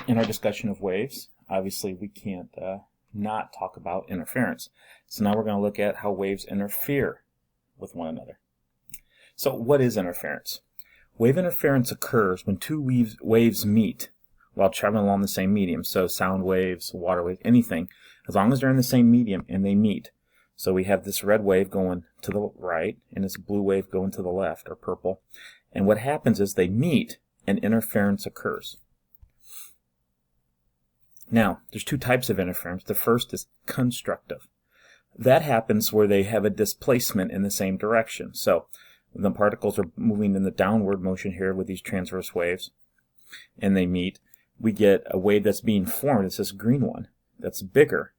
In our discussion of waves, obviously we can't not talk about interference. So now we're going to look at how waves interfere with one another. So what is interference? Wave interference occurs when two waves meet while traveling along the same medium. So sound waves, water waves, anything, as long as they're in the same medium and they meet. So we have this red wave going to the right and this blue wave going to the left, or purple. And what happens is they meet and interference occurs. Now, there's two types of interference. The first is constructive. That happens where they have a displacement in the same direction. So the particles are moving in the downward motion here with these transverse waves, and they meet. We get a wave that's being formed. It's this green one that's bigger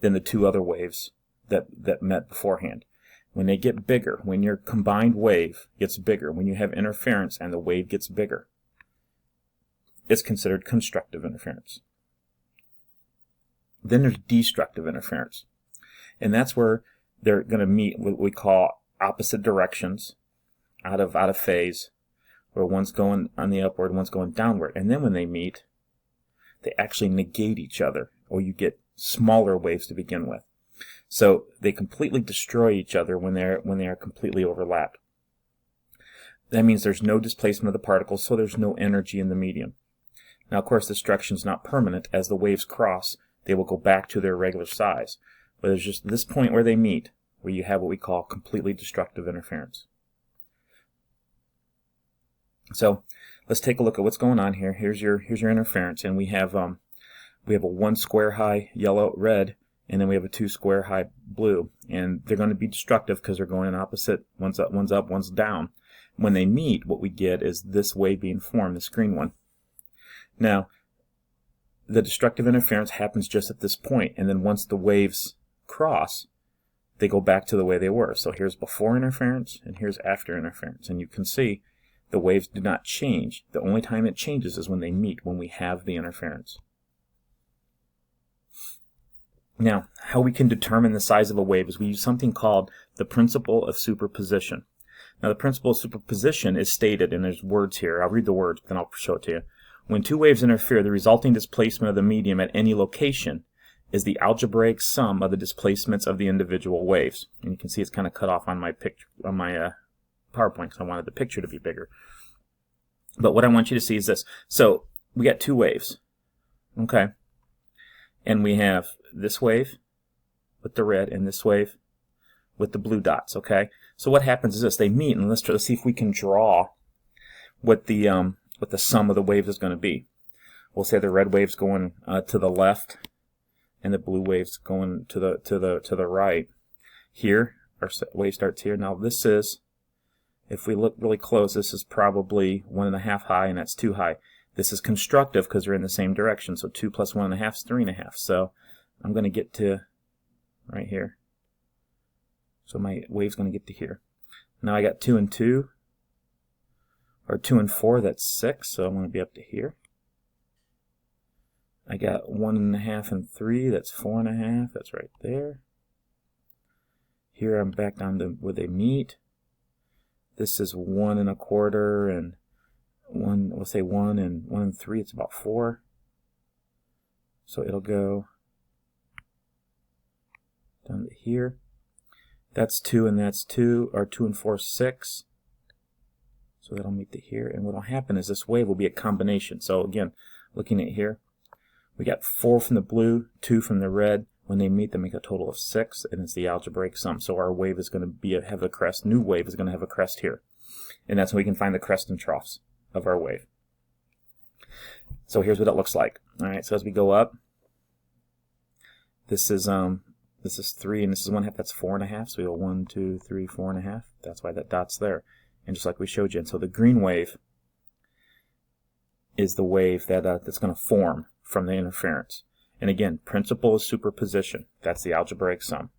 than the two other waves that met beforehand. When they get bigger, when your combined wave gets bigger, when you have interference and the wave gets bigger, it's considered constructive interference. Then there's destructive interference. And that's where they're going to meet what we call opposite directions, out of phase, where one's going on the upward, one's going downward. And then when they meet, they actually negate each other, or you get smaller waves to begin with. So they completely destroy each other when they are completely overlapped. That means there's no displacement of the particles, so there's no energy in the medium. Now, of course, destruction is not permanent. As the waves cross, they will go back to their regular size. But there's just this point where they meet, where you have what we call completely destructive interference. So let's take a look at what's going on here. Here's your interference, and we have a 1 square high yellow, red, and then we have a 2 square high blue. And they're going to be destructive because they're going in opposite. One's up, one's down. When they meet, what we get is this wave being formed, this green one. Now, the destructive interference happens just at this point, and then once the waves cross, they go back to the way they were. So here's before interference, and here's after interference. And you can see the waves do not change. The only time it changes is when they meet, when we have the interference. Now, how we can determine the size of a wave is we use something called the principle of superposition. Now, the principle of superposition is stated, and there's words here. I'll read the words, then I'll show it to you. When two waves interfere, the resulting displacement of the medium at any location is the algebraic sum of the displacements of the individual waves. And you can see it's kind of cut off on my picture, on my PowerPoint, because I wanted the picture to be bigger. But what I want you to see is this. So we got two waves, okay? And we have this wave with the red and this wave with the blue dots, okay? So what happens is this. They meet, and let's see if we can draw what the sum of the waves is going to be. We'll say the red wave's going to the left, and the blue wave's going to the right. Here, our wave starts here. Now this is, if we look really close, this is probably 1.5 high, and that's 2 high. This is constructive because they're in the same direction. So 2 plus 1.5 is 3.5. So I'm going to get to right here. So my wave's going to get to here. Now I got 2 and 2. Or 2 and 4, that's 6, so I'm going to be up to here. I got 1.5 and 3, that's 4.5, that's right there. Here I'm back down to where they meet. This is 1.25 and 1, we'll say 1 and 3, it's about 4. So it'll go down to here. That's 2 and that's 2, or 2 and 4, 6. So that'll meet to here, and what will happen is this wave will be a combination. So again, looking at here, we got 4 from the blue, 2 from the red. When they meet, they make a total of 6, and it's the algebraic sum. So our wave is going to have a crest. New wave is going to have a crest here, and that's when we can find the crest and troughs of our wave. So here's what it looks like. All right. So as we go up, this is 3, and this is 1/2. That's 4.5. So we go 1, 2, 3, 4.5. That's why that dot's there. And just like we showed you, and so the green wave is the wave that's going to form from the interference. And again, principle is superposition. That's the algebraic sum.